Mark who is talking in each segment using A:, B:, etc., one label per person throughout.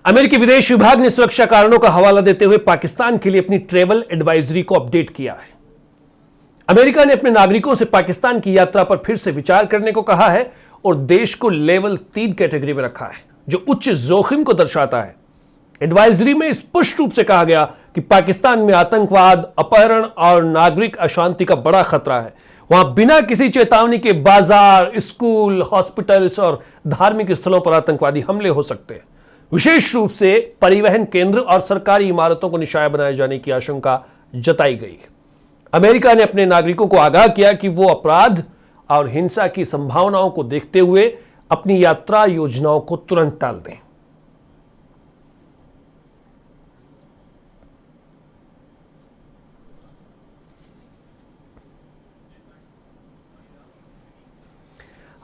A: अमेरिकी विदेश विभाग ने सुरक्षा कारणों का हवाला देते हुए पाकिस्तान के लिए अपनी ट्रैवल एडवाइजरी को अपडेट किया है। अमेरिका ने अपने नागरिकों से पाकिस्तान की यात्रा पर फिर से विचार करने को कहा है और देश को लेवल 3 कैटेगरी में रखा है, जो उच्च जोखिम को दर्शाता है। एडवाइजरी में स्पष्ट रूप से कहा गया कि पाकिस्तान में आतंकवाद, अपहरण और नागरिक अशांति का बड़ा खतरा है। वहां बिना किसी चेतावनी के बाजार, स्कूल, हॉस्पिटल्स और धार्मिक स्थलों पर आतंकवादी हमले हो सकते हैं। विशेष रूप से परिवहन केंद्र और सरकारी इमारतों को निशाना बनाए जाने की आशंका जताई गई है। अमेरिका ने अपने नागरिकों को आगाह किया कि वो अपराध और हिंसा की संभावनाओं को देखते हुए अपनी यात्रा योजनाओं को तुरंत टाल दें।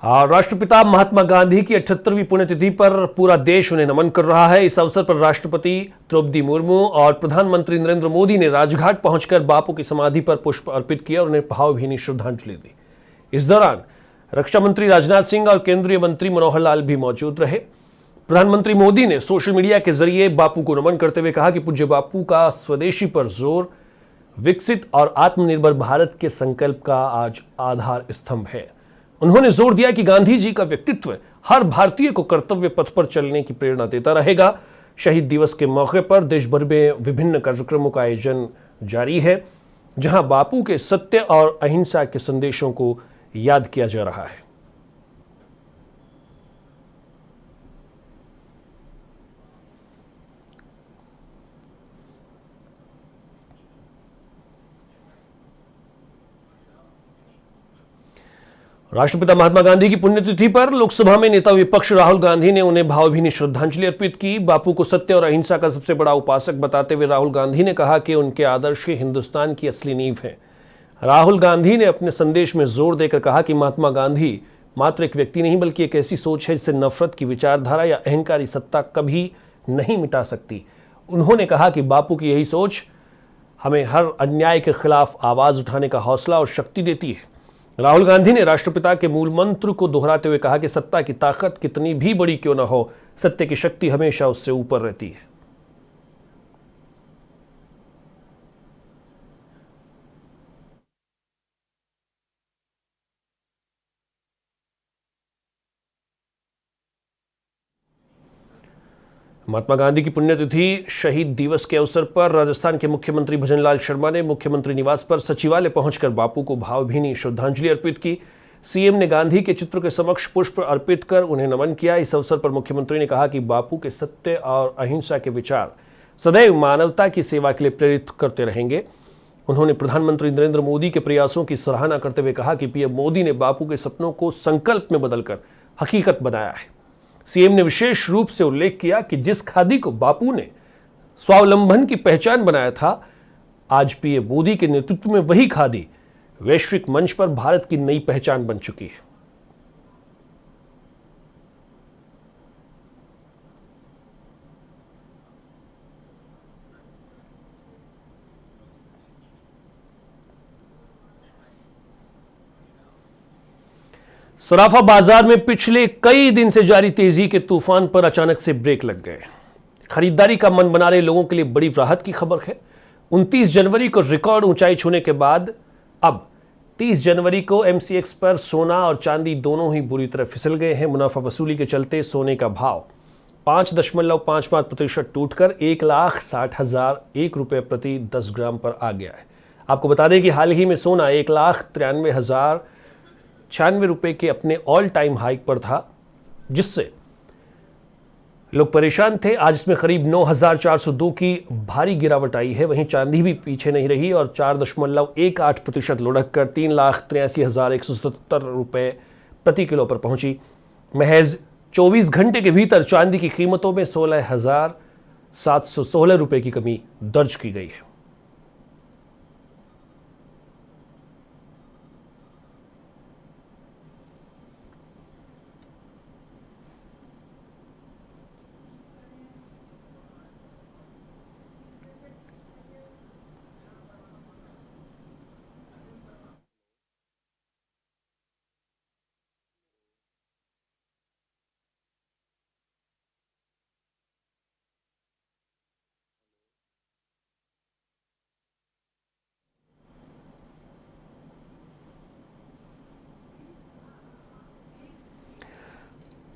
A: और राष्ट्रपिता महात्मा गांधी की 78वीं पुण्यतिथि पर पूरा देश उन्हें नमन कर रहा है। इस अवसर पर राष्ट्रपति द्रौपदी मुर्मू और प्रधानमंत्री नरेंद्र मोदी ने राजघाट पहुंचकर बापू की समाधि पर पुष्प अर्पित किया और उन्हें भावभीनी श्रद्धांजलि दी। इस दौरान रक्षा मंत्री राजनाथ सिंह और केंद्रीय मंत्री मनोहर लाल भी मौजूद रहे। प्रधानमंत्री मोदी ने सोशल मीडिया के जरिए बापू को नमन करते हुए कहा कि पूज्य बापू का स्वदेशी पर जोर विकसित और आत्मनिर्भर भारत के संकल्प का आज आधार स्तंभ है। उन्होंने जोर दिया कि गांधी जी का व्यक्तित्व हर भारतीय को कर्तव्य पथ पर चलने की प्रेरणा देता रहेगा। शहीद दिवस के मौके पर देश भर में विभिन्न कार्यक्रमों का आयोजन जारी है, जहां बापू के सत्य और अहिंसा के संदेशों को याद किया जा रहा है। राष्ट्रपिता महात्मा गांधी की पुण्यतिथि पर लोकसभा में नेता विपक्ष राहुल गांधी ने उन्हें भावभीनी श्रद्धांजलि अर्पित की। बापू को सत्य और अहिंसा का सबसे बड़ा उपासक बताते हुए राहुल गांधी ने कहा कि उनके आदर्श ही हिंदुस्तान की असली नींव है। राहुल गांधी ने अपने संदेश में जोर देकर कहा कि महात्मा गांधी मात्र एक व्यक्ति नहीं, बल्कि एक ऐसी सोच है जिसे नफरत की विचारधारा या अहंकारी सत्ता कभी नहीं मिटा सकती। उन्होंने कहा कि बापू की यही सोच हमें हर अन्याय के खिलाफ आवाज उठाने का हौसला और शक्ति देती है। राहुल गांधी ने राष्ट्रपिता के मूल मंत्र को दोहराते हुए कहा कि सत्ता की ताकत कितनी भी बड़ी क्यों न हो, सत्य की शक्ति हमेशा उससे ऊपर रहती है। महात्मा गांधी की पुण्यतिथि शहीद दिवस के अवसर पर राजस्थान के मुख्यमंत्री भजनलाल शर्मा ने मुख्यमंत्री निवास पर सचिवालय पहुंचकर बापू को भावभीनी श्रद्धांजलि अर्पित की। सीएम ने गांधी के चित्र के समक्ष पुष्प अर्पित कर उन्हें नमन किया। इस अवसर पर मुख्यमंत्री ने कहा कि बापू के सत्य और अहिंसा के विचार सदैव मानवता की सेवा के लिए प्रेरित करते रहेंगे। उन्होंने प्रधानमंत्री नरेंद्र मोदी के प्रयासों की सराहना करते हुए कहा कि पीएम मोदी ने बापू के सपनों को संकल्प में बदलकर हकीकत बनाया है। सीएम ने विशेष रूप से उल्लेख किया कि जिस खादी को बापू ने स्वावलंबन की पहचान बनाया था, आज पीएम मोदी के नेतृत्व में वही खादी वैश्विक मंच पर भारत की नई पहचान बन चुकी है। सराफा बाजार में पिछले कई दिन से जारी तेजी के तूफान पर अचानक से ब्रेक लग गए। खरीदारी का मन बना रहे लोगों के लिए बड़ी राहत की खबर है। 29 जनवरी को रिकॉर्ड ऊंचाई छूने के बाद अब 30 जनवरी को एमसीएक्स पर सोना और चांदी दोनों ही बुरी तरह फिसल गए हैं। मुनाफा वसूली के चलते सोने का भाव 5.55% टूटकर 1,60,001 रुपये प्रति 10 ग्राम पर आ गया है। आपको बता दें कि हाल ही में सोना 1,93,096 रुपये के अपने ऑल टाइम हाइक पर था, जिससे लोग परेशान थे। आज इसमें करीब 9,402 की भारी गिरावट आई है। वहीं चांदी भी पीछे नहीं रही और 4.18% लुढ़क कर 3,83,177 रुपये प्रति किलो पर पहुंची। महज 24 घंटे के भीतर चांदी की कीमतों में 16,716 रुपये की कमी दर्ज की गई है।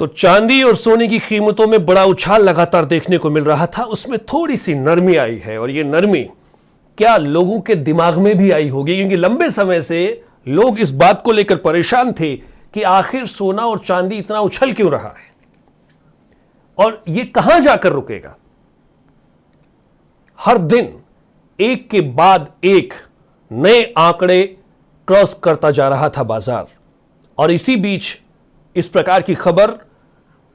A: तो चांदी और सोने की कीमतों में बड़ा उछाल लगातार देखने को मिल रहा था, उसमें थोड़ी सी नरमी आई है। और ये नरमी क्या लोगों के दिमाग में भी आई होगी, क्योंकि लंबे समय से लोग इस बात को लेकर परेशान थे कि आखिर सोना और चांदी इतना उछल क्यों रहा है और ये कहां जाकर रुकेगा। हर दिन एक के बाद एक नए आंकड़े क्रॉस करता जा रहा था बाजार, और इसी बीच इस प्रकार की खबर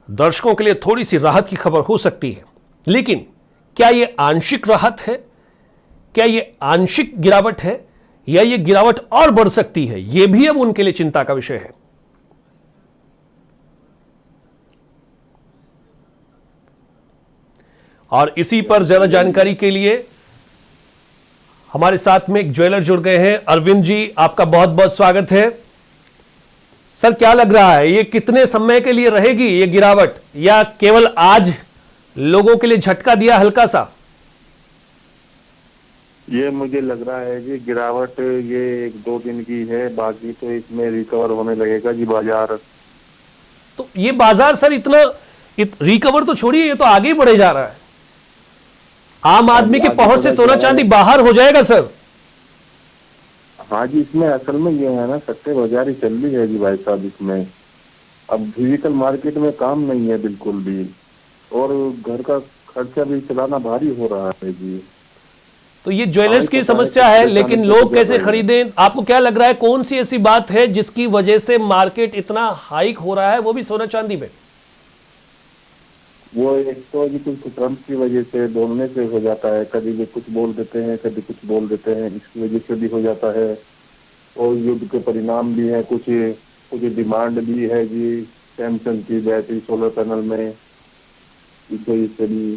A: दर्शकों के लिए थोड़ी सी राहत की खबर हो सकती है। लेकिन क्या यह आंशिक राहत है, क्या यह आंशिक गिरावट है, या यह गिरावट और बढ़ सकती है, यह भी अब उनके लिए चिंता का विषय है। और इसी पर ज्यादा जानकारी के लिए हमारे साथ में एक ज्वेलर जुड़ गए हैं। अरविंद जी, आपका बहुत बहुत स्वागत है। सर, क्या लग रहा है, ये कितने समय के लिए रहेगी ये गिरावट, या केवल आज लोगों के लिए झटका दिया हल्का सा?
B: ये मुझे लग रहा है जी गिरावट ये 1-2 दिन की है, बाकी तो इसमें रिकवर होने लगेगा जी बाजार।
A: तो ये बाजार सर इतना रिकवर तो छोड़िए, ये तो आगे ही बढ़े जा रहा है। आम आदमी के पहुंच से सोना चांदी बाहर हो जाएगा सर।
B: हाँ जी, इसमें असल में ये है ना, सट्टे बाजारी चल रही है जी भाई साहब इसमें। अब फिजिकल मार्केट में काम नहीं है बिल्कुल भी, और घर का खर्चा भी चलाना भारी हो रहा है जी।
A: तो ये ज्वेलर्स की समस्या है, लेकिन लोग कैसे खरीदें? आपको क्या लग रहा है, कौन सी ऐसी बात है जिसकी वजह से मार्केट इतना हाइक हो रहा है, वो भी सोना चांदी में?
B: वो एक तो जी कुछ ट्रम्प की वजह से बोलने से हो जाता है, कभी भी कुछ बोल देते हैं, कभी कुछ बोल देते हैं, इसकी वजह से भी हो जाता है। और युद्ध के परिणाम भी है, कुछ डिमांड भी है जी सैमसंग की बैटरी सोलर पैनल में, इस वजह से भी।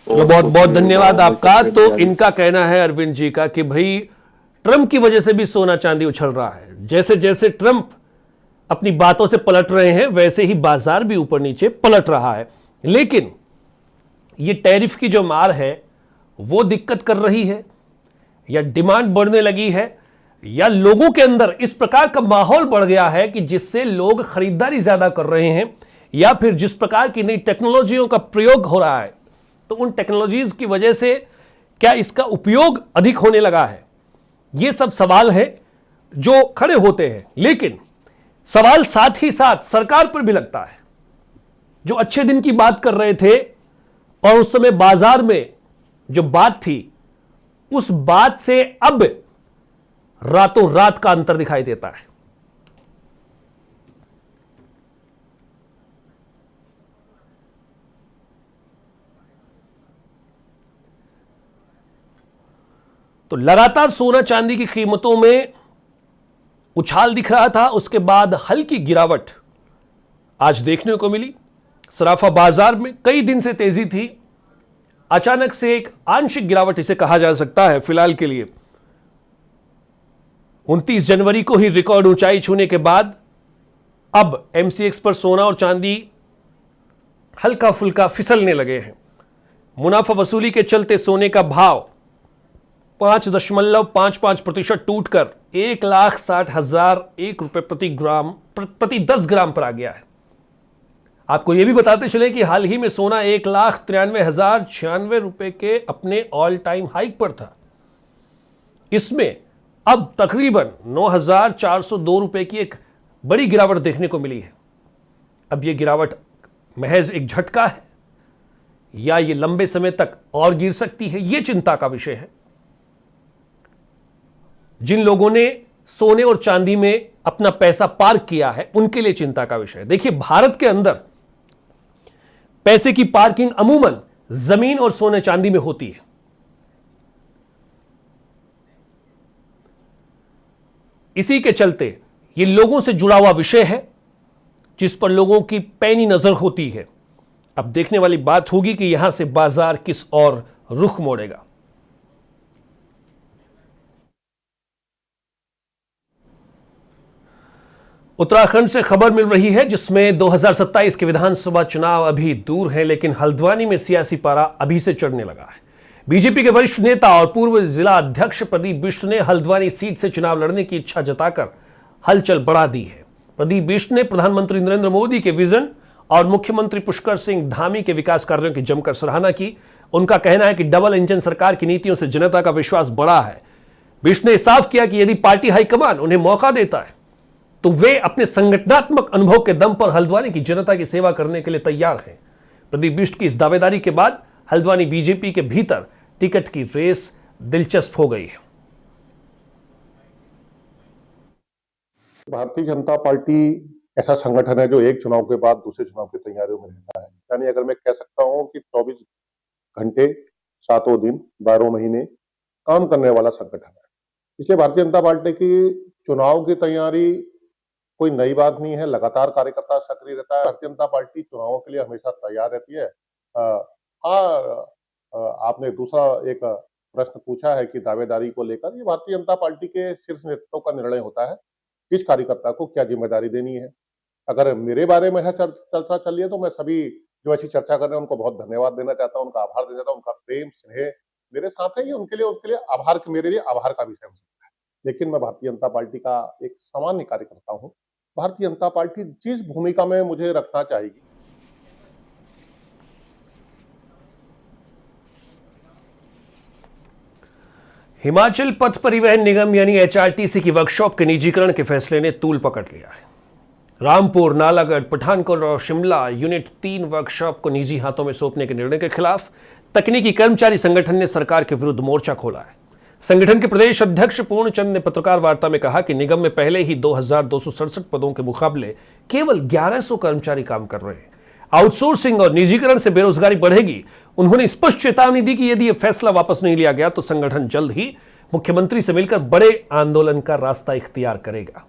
A: तो बहुत बहुत धन्यवाद आपका। तो इनका कहना है अरविंद जी का कि भाई ट्रंप की वजह से भी सोना चांदी उछल रहा है। जैसे जैसे ट्रंप अपनी बातों से पलट रहे हैं, वैसे ही बाजार भी ऊपर नीचे पलट रहा है। लेकिन ये टैरिफ की जो मार है वो दिक्कत कर रही है, या डिमांड बढ़ने लगी है, या लोगों के अंदर इस प्रकार का माहौल बढ़ गया है कि जिससे लोग खरीदारी ज्यादा कर रहे हैं, या फिर जिस प्रकार की नई टेक्नोलॉजियों का प्रयोग हो रहा है, तो उन टेक्नोलॉजीज की वजह से क्या इसका उपयोग अधिक होने लगा है। ये सब सवाल है जो खड़े होते हैं। लेकिन सवाल साथ ही साथ सरकार पर भी लगता है। जो अच्छे दिन की बात कर रहे थे और उस समय बाजार में जो बात थी, उस बात से अब रातों रात का अंतर दिखाई देता है। तो लगातार सोना चांदी की कीमतों में उछाल दिख रहा था, उसके बाद हल्की गिरावट आज देखने को मिली। सराफा बाजार में कई दिन से तेजी थी, अचानक से एक आंशिक गिरावट इसे कहा जा सकता है फिलहाल के लिए। 29 जनवरी को ही रिकॉर्ड ऊंचाई छूने के बाद अब एमसीएक्स पर सोना और चांदी हल्का फुल्का फिसलने लगे हैं। मुनाफा वसूली के चलते सोने का भाव 5.55% टूटकर 1,60,001 रुपए प्रति 10 ग्राम पर आ गया है। आपको यह भी बताते चले कि हाल ही में सोना 1,93,096 रुपए के अपने ऑल टाइम हाइक पर था। इसमें अब तकरीबन 9,402 रुपए की एक बड़ी गिरावट देखने को मिली है। अब यह गिरावट महज एक झटका है, या ये लंबे समय तक और गिर सकती है, यह चिंता का विषय है। जिन लोगों ने सोने और चांदी में अपना पैसा पार्क किया है, उनके लिए चिंता का विषय है। देखिए, भारत के अंदर पैसे की पार्किंग अमूमन जमीन और सोने चांदी में होती है। इसी के चलते यह लोगों से जुड़ा हुआ विषय है, जिस पर लोगों की पैनी नजर होती है। अब देखने वाली बात होगी कि यहां से बाजार किस और रुख मोड़ेगा। उत्तराखंड से खबर मिल रही है, जिसमें 2027 के विधानसभा चुनाव अभी दूर हैं, लेकिन हल्द्वानी में सियासी पारा अभी से चढ़ने लगा है। बीजेपी के वरिष्ठ नेता और पूर्व जिला अध्यक्ष प्रदीप बिष्ट ने हल्द्वानी सीट से चुनाव लड़ने की इच्छा जताकर हलचल बढ़ा दी है। प्रदीप बिष्ट ने प्रधानमंत्री नरेंद्र मोदी के विजन और मुख्यमंत्री पुष्कर सिंह धामी के विकास कार्यों की जमकर सराहना की। उनका कहना है कि डबल इंजन सरकार की नीतियों से जनता का विश्वास बढ़ा है। बिष्ट ने साफ किया कि यदि पार्टी हाईकमान उन्हें मौका देता है तो वे अपने संगठनात्मक अनुभव के दम पर हल्द्वानी की जनता की सेवा करने के लिए तैयार हैं। प्रदीप बिष्ट की इस दावेदारी के बाद हल्द्वानी बीजेपी के भीतर टिकट की रेस दिलचस्प हो गई है।
C: भारतीय जनता पार्टी ऐसा संगठन है जो एक चुनाव के बाद दूसरे चुनाव की तैयारियों में रहता है। यानी अगर मैं कह सकता हूं कि 24 घंटे, 7 दिन, 12 महीने काम करने वाला संगठन है। इसलिए भारतीय जनता पार्टी की चुनाव की तैयारी कोई नई बात नहीं है। लगातार कार्यकर्ता सक्रिय रहता है। भारतीय जनता पार्टी चुनावों के लिए हमेशा तैयार रहती है। आपने दूसरा एक प्रश्न पूछा है कि दावेदारी को लेकर, ये भारतीय जनता पार्टी के शीर्ष नेतृत्व का निर्णय होता है किस कार्यकर्ता को क्या जिम्मेदारी देनी है। अगर मेरे बारे में चर्चा चल रही है तो मैं सभी जो ऐसी चर्चा कर रहे हैं उनको बहुत धन्यवाद देना चाहता हूं, उनका आभार देना चाहता हूं। उनका प्रेम स्नेह मेरे साथ है, ये उनके लिए आभार, मेरे लिए आभार का विषय हो सकता है। लेकिन मैं भारतीय जनता पार्टी का एक सामान्य कार्यकर्ता हूं। भारतीय जनता पार्टी जिस भूमिका में मुझे रखना चाहेगी,
A: हिमाचल पथ परिवहन निगम यानी एचआरटीसी की वर्कशॉप के निजीकरण के फैसले ने तूल पकड़ लिया है। रामपुर, नालागढ़, पठानकोट और शिमला यूनिट 3 वर्कशॉप को निजी हाथों में सौंपने के निर्णय के खिलाफ तकनीकी कर्मचारी संगठन ने सरकार के विरुद्ध मोर्चा खोला है। संगठन के प्रदेश अध्यक्ष पूर्णचंद ने पत्रकार वार्ता में कहा कि निगम में पहले ही 2267 पदों के मुकाबले केवल 1100 कर्मचारी काम कर रहे हैं। आउटसोर्सिंग और निजीकरण से बेरोजगारी बढ़ेगी। उन्होंने स्पष्ट चेतावनी दी कि यदि यह फैसला वापस नहीं लिया गया तो संगठन जल्द ही मुख्यमंत्री से मिलकर बड़े आंदोलन का रास्ता इख्तियार करेगा।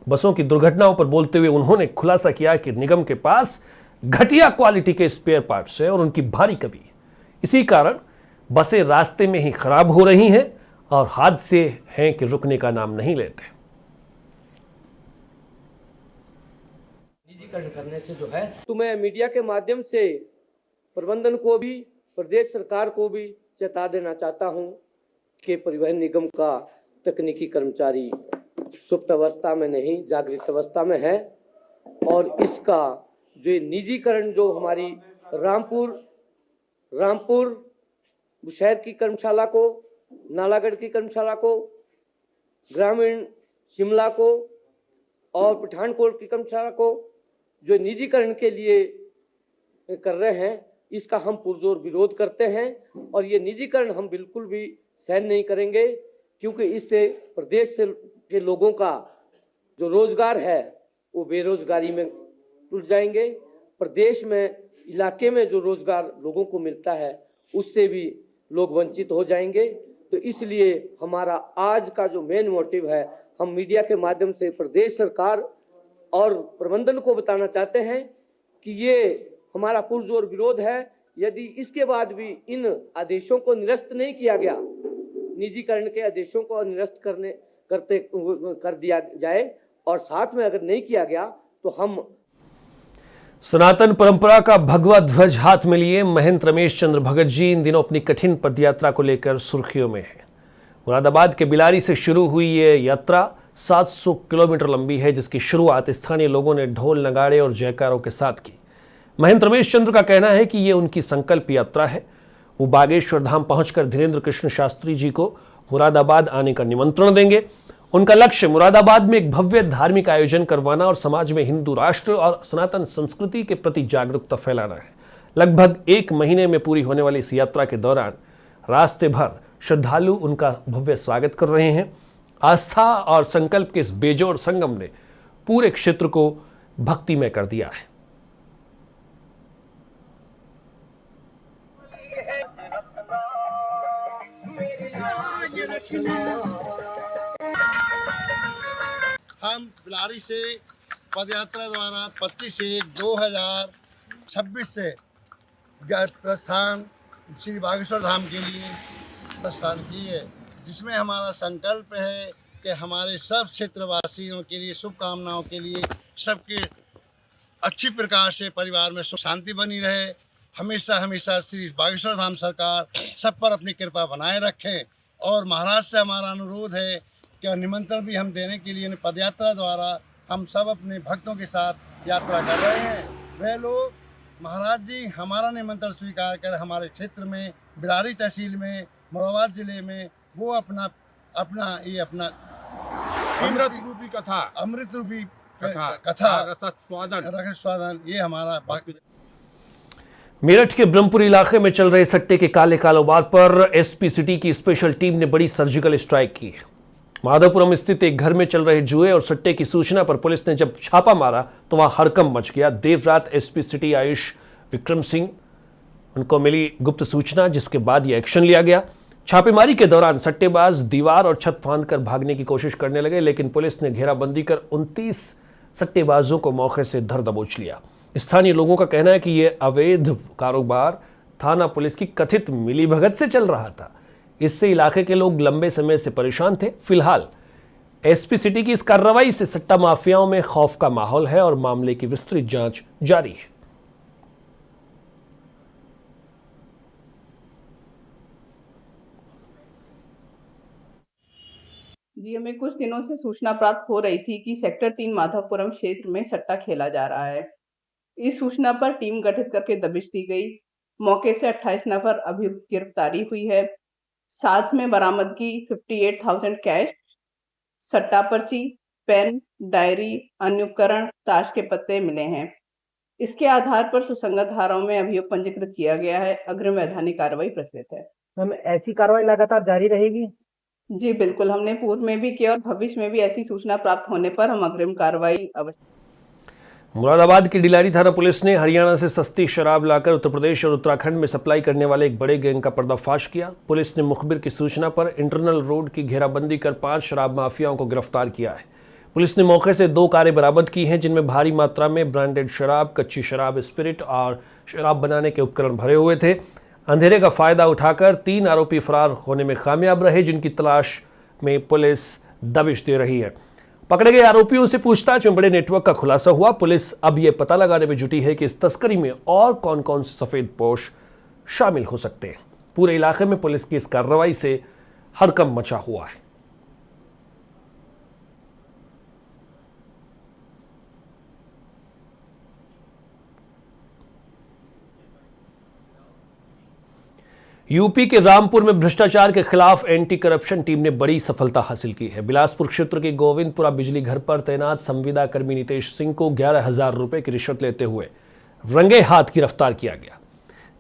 A: बसों की दुर्घटनाओं पर बोलते हुए उन्होंने खुलासा किया कि निगम के पास घटिया क्वालिटी के स्पेयर पार्ट्स हैं और उनकी भारी कमी है। इसी कारण बसें रास्ते में ही खराब हो रही हैं और हादसे हैं कि रुकने का नाम नहीं लेते।
D: निजीकरण करने से जो है, तो मैं मीडिया के माध्यम से प्रबंधन को भी, प्रदेश सरकार को भी चेता देना चाहता हूं कि परिवहन निगम का तकनीकी कर्मचारी सुप्त अवस्था में नहीं, जागृत अवस्था में है। और इसका जो निजीकरण जो हमारी रामपुर शहर की कर्मशाला को, नालागढ़ की कर्मशाला को, ग्रामीण शिमला को और पठानकोट की कर्मशाला को जो निजीकरण के लिए कर रहे हैं, इसका हम पुरजोर विरोध करते हैं। और ये निजीकरण हम बिल्कुल भी सहन नहीं करेंगे, क्योंकि इससे प्रदेश से के लोगों का जो रोजगार है वो बेरोजगारी में टूट जाएंगे। प्रदेश में, इलाके में जो रोजगार लोगों को मिलता है उससे भी लोग वंचित हो जाएंगे। तो इसलिए हमारा आज का जो मेन मोटिव है, हम मीडिया के माध्यम से प्रदेश सरकार और प्रबंधन को बताना चाहते हैं कि ये हमारा पुरजोर विरोध है। यदि इसके बाद भी इन आदेशों को निरस्त नहीं किया गया, निजीकरण के आदेशों को निरस्त कर दिया जाए और साथ में अगर नहीं किया गया तो हम
A: सनातन परंपरा का भगवा ध्वज हाथ में लिए महंत रमेश चंद्र भगत जी इन दिनों अपनी कठिन पदयात्रा को लेकर सुर्खियों में है। मुरादाबाद के बिलारी से शुरू हुई ये यात्रा 700 किलोमीटर लंबी है, जिसकी शुरुआत स्थानीय लोगों ने ढोल, नगाड़े और जयकारों के साथ की। महंत रमेश चंद्र का कहना है कि ये उनकी संकल्प यात्रा है। वो बागेश्वर धाम पहुंचकर धीरेन्द्र कृष्ण शास्त्री जी को मुरादाबाद आने का निमंत्रण देंगे। उनका लक्ष्य मुरादाबाद में एक भव्य धार्मिक आयोजन करवाना और समाज में हिंदू राष्ट्र और सनातन संस्कृति के प्रति जागरूकता फैलाना है। लगभग 1 महीने में पूरी होने वाली इस यात्रा के दौरान रास्ते भर श्रद्धालु उनका भव्य स्वागत कर रहे हैं। आस्था और संकल्प के इस बेजोड़ संगम ने पूरे क्षेत्र को भक्तिमय कर दिया है।
E: हम बिलारी से पदयात्रा द्वारा 25/1/2026 से प्रस्थान श्री बागेश्वर धाम के लिए प्रस्थान किए, जिसमें हमारा संकल्प है कि हमारे सब क्षेत्रवासियों के लिए, शुभकामनाओं के लिए, सबके अच्छी प्रकार से परिवार में सुख शांति बनी रहे। हमेशा हमेशा श्री बागेश्वर धाम सरकार सब पर अपनी कृपा बनाए रखें। और महाराज से हमारा अनुरोध है कि निमंत्रण भी हम देने के लिए पदयात्रा द्वारा हम सब अपने भक्तों के साथ यात्रा कर रहे हैं। वे लोग महाराज जी हमारा निमंत्रण स्वीकार कर हमारे क्षेत्र में बिलारी तहसील में मुरादाबाद जिले में वो अपना
F: अमृत रूपी कथा
E: अमृत रूपी
F: कथा रसस्वादन
E: रसस्वादन ये हमारा
A: मेरठ के ब्रह्मपुर इलाके में चल रहे सट्टे के काले कारोबार पर एसपी सिटी की स्पेशल टीम ने बड़ी सर्जिकल स्ट्राइक की। माधवपुरम स्थित एक घर में चल रहे जुए और सट्टे की सूचना पर पुलिस ने जब छापा मारा तो वहां हड़कंप मच गया। देर रात एसपी सिटी आयुष विक्रम सिंह उनको मिली गुप्त सूचना, जिसके बाद यह एक्शन लिया गया। छापेमारी के दौरान सट्टेबाज दीवार और छत फांदकर भागने की कोशिश करने लगे, लेकिन पुलिस ने घेराबंदी कर 29 सट्टेबाजों को मौके से धर दबोच लिया। स्थानीय लोगों का कहना है कि यह अवैध कारोबार थाना पुलिस की कथित मिलीभगत से चल रहा था। इससे इलाके के लोग लंबे समय से परेशान थे। फिलहाल एसपी सिटी की इस कार्रवाई से सट्टा माफियाओं में खौफ का माहौल है और मामले की विस्तृत जांच जारी है।
G: जी, हमें कुछ दिनों से सूचना प्राप्त हो रही थी कि सेक्टर 3 माधवपुरम क्षेत्र में सट्टा खेला जा रहा है। इस सूचना पर टीम गठित करके दबिश दी गई। मौके से 28 नफर अभियुक्त गिरफ्तारी हुई है। साथ में बरामदगी 58,000 कैश, सट्टा पर्ची, पेन, डायरी, अन्य उपकरण, ताश के पत्ते मिले हैं। इसके आधार पर सुसंगत धाराओं में अभियोग पंजीकृत किया गया है। अग्रिम वैधानिक कार्रवाई प्रचलित है।
H: मैम, ऐसी कार्रवाई लगातार जारी रहेगी?
G: जी बिल्कुल, हमने पूर्व में भी किया और भविष्य में भी ऐसी सूचना प्राप्त होने पर हम अग्रिम कार्रवाई अवश्य।
A: मुरादाबाद की डिलारी थाना पुलिस ने हरियाणा से सस्ती शराब लाकर उत्तर प्रदेश और उत्तराखंड में सप्लाई करने वाले एक बड़े गैंग का पर्दाफाश किया। पुलिस ने मुखबिर की सूचना पर इंटरनल रोड की घेराबंदी कर 5 शराब माफियाओं को गिरफ्तार किया है। पुलिस ने मौके से 2 कारें बरामद की हैं, जिनमें भारी मात्रा में ब्रांडेड शराब, कच्ची शराब, स्पिरिट और शराब बनाने के उपकरण भरे हुए थे। अंधेरे का फायदा उठाकर 3 आरोपी फरार होने में कामयाब रहे, जिनकी तलाश में पुलिस दबिश दे रही है। पकड़े गए आरोपियों से पूछताछ में बड़े नेटवर्क का खुलासा हुआ। पुलिस अब यह पता लगाने में जुटी है कि इस तस्करी में और कौन कौन से सफेद पोश शामिल हो सकते हैं। पूरे इलाके में पुलिस की इस कार्रवाई से हड़कंप मचा हुआ है। यूपी के रामपुर में भ्रष्टाचार के खिलाफ एंटी करप्शन टीम ने बड़ी सफलता हासिल की है। बिलासपुर क्षेत्र के गोविंदपुरा बिजली घर पर तैनात संविदा कर्मी नितेश सिंह को 11,000 रुपए की रिश्वत लेते हुए रंगे हाथ गिरफ्तार किया गया।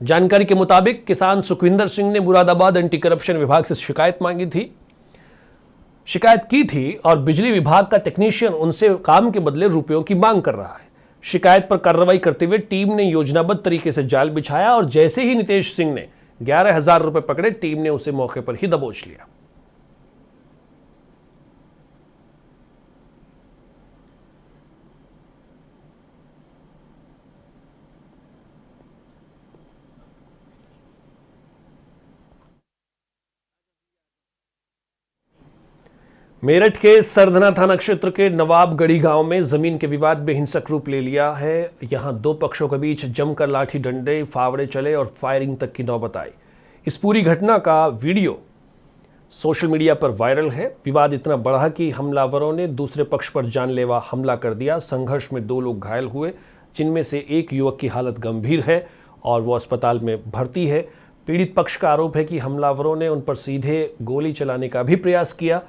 A: जानकारी के मुताबिक किसान सुखविंदर सिंह ने मुरादाबाद एंटी करप्शन विभाग से शिकायत की थी और बिजली विभाग का टेक्नीशियन उनसे काम के बदले रुपयों की मांग कर रहा है। शिकायत पर कार्रवाई करते हुए टीम ने योजनाबद्ध तरीके से जाल बिछाया और जैसे ही नितेश सिंह ने 11,000 रुपए पकड़े, टीम ने उसे मौके पर ही दबोच लिया। मेरठ के सरधना थाना क्षेत्र के नवाबगढ़ी गांव में जमीन के विवाद में हिंसक रूप ले लिया है। यहां 2 पक्षों के बीच जमकर लाठी डंडे, फावड़े चले और फायरिंग तक की नौबत आई। इस पूरी घटना का वीडियो सोशल मीडिया पर वायरल है। विवाद इतना बढ़ा कि हमलावरों ने दूसरे पक्ष पर जानलेवा हमला कर दिया। संघर्ष में 2 लोग घायल हुए, जिनमें से एक युवक की हालत गंभीर है और वो अस्पताल में भर्ती है। पीड़ित पक्ष का आरोप है कि हमलावरों ने उन पर सीधे गोली चलाने का भी प्रयास किया।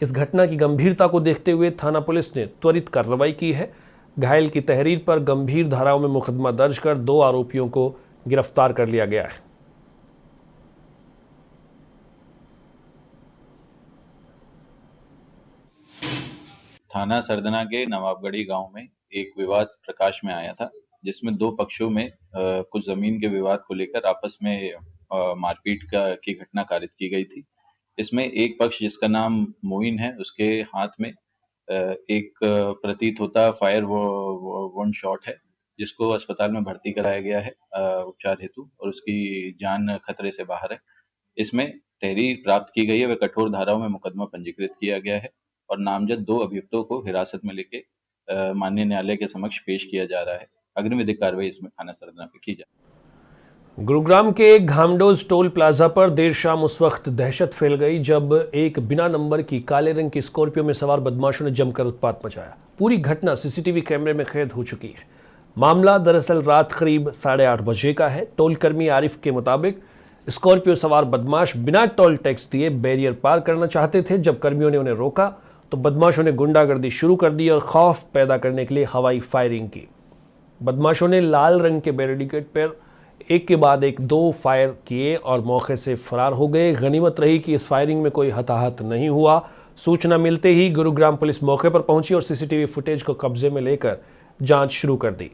A: इस घटना की गंभीरता को देखते हुए थाना पुलिस ने त्वरित कार्रवाई की है। घायल की तहरीर पर गंभीर धाराओं में मुकदमा दर्ज कर 2 आरोपियों को गिरफ्तार कर लिया गया है।
I: थाना सरदना के नवाबगढ़ी गांव में एक विवाद प्रकाश में आया था, जिसमें 2 पक्षों में कुछ जमीन के विवाद को लेकर आपस में मारपीट की घटना कारित की गई थी। इसमें एक पक्ष जिसका नाम मोइन है, उसके हाथ में एक प्रतीत होता फायर वुंड शॉट है, जिसको अस्पताल में भर्ती कराया गया है उपचार हेतु और उसकी जान खतरे से बाहर है। इसमें तहरीर प्राप्त की गई है, वह कठोर धाराओं में मुकदमा पंजीकृत किया गया है और नामजद 2 अभियुक्तों को हिरासत में लेके माननीय न्यायालय के समक्ष पेश किया जा रहा है। अग्रिम विधिक कार्रवाई इसमें थाना सरदना पे की जाए।
A: गुरुग्राम के घामडोज टोल प्लाजा पर देर शाम उस वक्त दहशत फैल गई जब एक बिना नंबर की काले रंग की स्कॉर्पियो में सवार बदमाशों ने जमकर उत्पात मचाया। पूरी घटना सीसीटीवी कैमरे में कैद हो चुकी है। मामला दरअसल रात करीब 8:30 बजे का है। टोल कर्मी आरिफ के मुताबिक स्कॉर्पियो सवार बदमाश बिना टोल टैक्स दिए बैरियर पार करना चाहते थे। जब कर्मियों ने उन्हें रोका तो बदमाशों ने गुंडागर्दी शुरू कर दी और खौफ पैदा करने के लिए हवाई फायरिंग की। बदमाशों ने लाल रंग के बैरिकेड पर एक के बाद एक 2 फायर किए और मौके से फरार हो गए। गनीमत रही कि इस फायरिंग में कोई हताहत नहीं हुआ। सूचना मिलते ही गुरुग्राम पुलिस मौके पर पहुंची और सीसीटीवी फुटेज को कब्जे में लेकर जांच शुरू कर दी।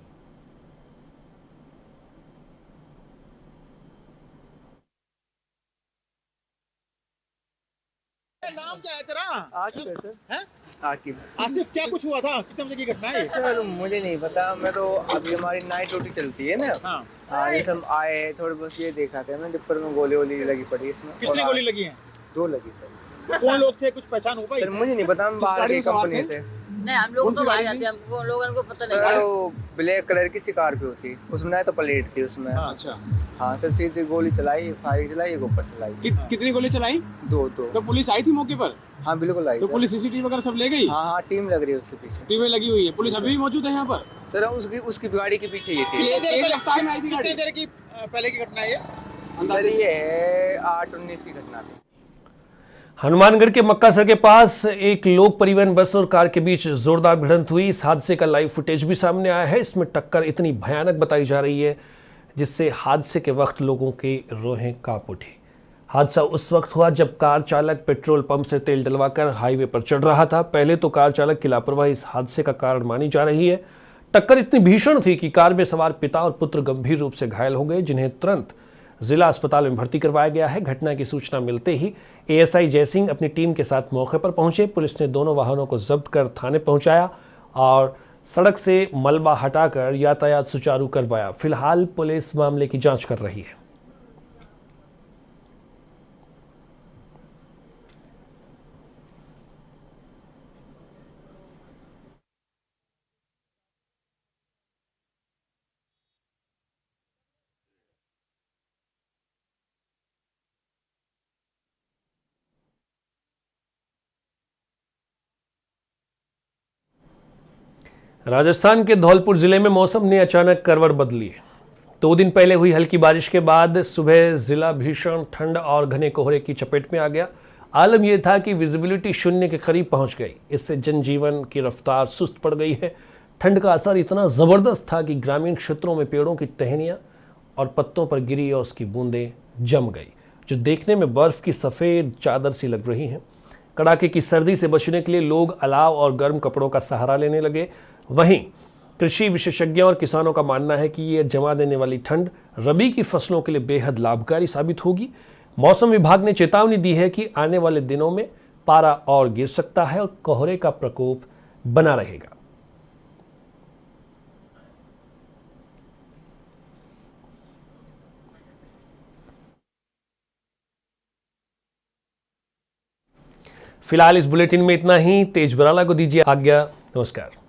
J: नाम क्या है तेरा?
K: आकिब है सर।
J: हैं?
K: आकिब।
J: आसिफ, क्या कुछ हुआ था? कितने बजे की घटना है?
K: सर मुझे नहीं पता, मैं तो अभी हमारी नाइट ड्यूटी चलती है ना। हाँ ये सब आए हैं, थोड़े बहुत ये देखा था मैं, डिप्पर में गोली वोली लगी पड़ी इसमें।
J: कितनी गोली लगी है?
K: 2 लगी सर।
J: कौन लोग थे, कुछ पहचान हो पाई?
K: सर मुझे नहीं पता, हम बाहर की कंपनी से।
L: नहीं, हम लोग तो आ जाते हैं, हमको लोगों को पता नहीं।
K: सर वो ब्लैक कलर की स्कॉर्पियो थी, उसमें तो प्लेट थी उसमें।
J: अच्छा।
K: हाँ सर, सीधी गोली चलाई, फायरिंग चलाई, एक ऊपर चलाई।
J: कितनी गोली चलाई?
K: 2।
J: तो पुलिस आई थी मौके पर?
K: हाँ बिल्कुल आई।
J: तो पुलिस सीसीटीवी वगैरह सब ले गई?
K: हाँ टीम लग रही है उसके पीछे।
J: टीमें लगी हुई है, पुलिस अभी भी मौजूद है यहाँ पर?
K: सर उसकी गाड़ी के पीछे ये थी।
J: कितनी देर की पहले की घटना है?
K: सर ये है 8-19 की घटना थी।
A: हनुमानगढ़ के मक्कासर के पास एक लोक परिवहन बस और कार के बीच जोरदार भिड़ंत हुई। इस हादसे का लाइव फुटेज भी सामने आया है। इसमें टक्कर इतनी भयानक बताई जा रही है जिससे हादसे के वक्त लोगों की रूहें कांप उठी। हादसा उस वक्त हुआ जब कार चालक पेट्रोल पंप से तेल डलवाकर हाईवे पर चढ़ रहा था। पहले तो कार चालक की लापरवाही इस हादसे का कारण मानी जा रही है। टक्कर इतनी भीषण थी कि कार में सवार पिता और पुत्र गंभीर रूप से घायल हो गए, जिन्हें तुरंत जिला अस्पताल में भर्ती करवाया गया है। घटना की सूचना मिलते ही एएसआई जयसिंह अपनी टीम के साथ मौके पर पहुंचे। पुलिस ने दोनों वाहनों को जब्त कर थाने पहुंचाया और सड़क से मलबा हटाकर यातायात सुचारू करवाया। फिलहाल पुलिस मामले की जांच कर रही है। राजस्थान के धौलपुर जिले में मौसम ने अचानक करवट बदली है। 2 दिन पहले हुई हल्की बारिश के बाद सुबह जिला भीषण ठंड और घने कोहरे की चपेट में आ गया। आलम यह था कि विजिबिलिटी 0 के करीब पहुंच गई। इससे जनजीवन की रफ्तार सुस्त पड़ गई है। ठंड का असर इतना ज़बरदस्त था कि ग्रामीण क्षेत्रों में पेड़ों की टहनियाँ और पत्तों पर गिरी और उसकी बूंदें जम गई, जो देखने में बर्फ़ की सफ़ेद चादर सी लग रही हैं। कड़ाके की सर्दी से बचने के लिए लोग अलाव और गर्म कपड़ों का सहारा लेने लगे। वहीं कृषि विशेषज्ञों और किसानों का मानना है कि ये जमा देने वाली ठंड रबी की फसलों के लिए बेहद लाभकारी साबित होगी। मौसम विभाग ने चेतावनी दी है कि आने वाले दिनों में पारा और गिर सकता है और कोहरे का प्रकोप बना रहेगा। फिलहाल इस बुलेटिन में इतना ही। तेज बराला को दीजिए आज्ञा। नमस्कार।